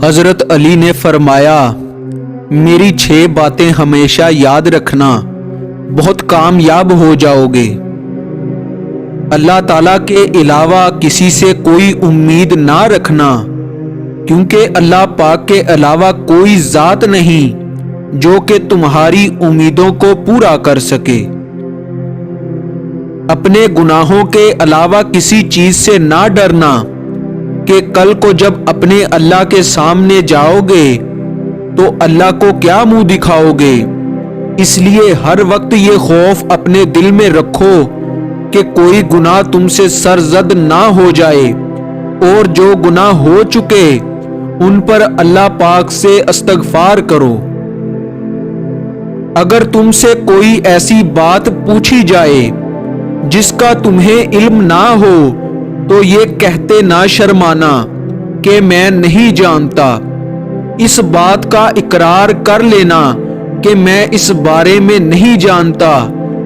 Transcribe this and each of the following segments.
حضرت علی نے فرمایا، میری 6 باتیں ہمیشہ یاد رکھنا، بہت کامیاب ہو جاؤ گے۔ اللہ تعالیٰ کے علاوہ کسی سے کوئی امید نہ رکھنا، کیونکہ اللہ پاک کے علاوہ کوئی ذات نہیں جو کہ تمہاری امیدوں کو پورا کر سکے۔ اپنے گناہوں کے علاوہ کسی چیز سے نہ ڈرنا کہ کل کو جب اپنے اللہ کے سامنے جاؤ گے تو اللہ کو کیا منہ دکھاؤ گے۔ اس لیے ہر وقت یہ خوف اپنے دل میں رکھو کہ کوئی گناہ تم سے سرزد نہ ہو جائے، اور جو گناہ ہو چکے ان پر اللہ پاک سے استغفار کرو۔ اگر تم سے کوئی ایسی بات پوچھی جائے جس کا تمہیں علم نہ ہو تو یہ کہتے نہ شرمانا کہ میں نہیں جانتا۔ اس بات کا اقرار کر لینا کہ میں اس بارے میں نہیں جانتا،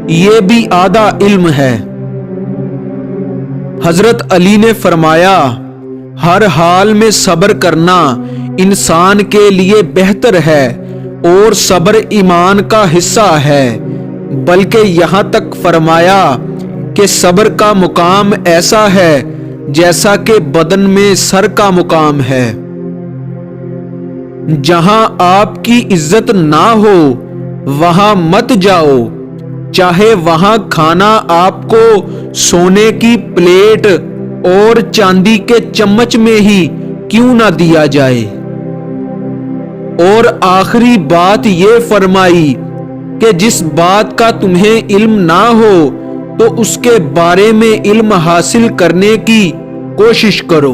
یہ بھی آدھا علم ہے۔ حضرت علی نے فرمایا، ہر حال میں صبر کرنا انسان کے لیے بہتر ہے، اور صبر ایمان کا حصہ ہے۔ بلکہ یہاں تک فرمایا کہ صبر کا مقام ایسا ہے جیسا کہ بدن میں سر کا مقام ہے۔ جہاں آپ کی عزت نہ ہو وہاں مت جاؤ، چاہے وہاں کھانا آپ کو سونے کی پلیٹ اور چاندی کے چمچ میں ہی کیوں نہ دیا جائے۔ اور آخری بات یہ فرمائی کہ جس بات کا تمہیں علم نہ ہو تو اس کے بارے میں علم حاصل کرنے کی کوشش کرو۔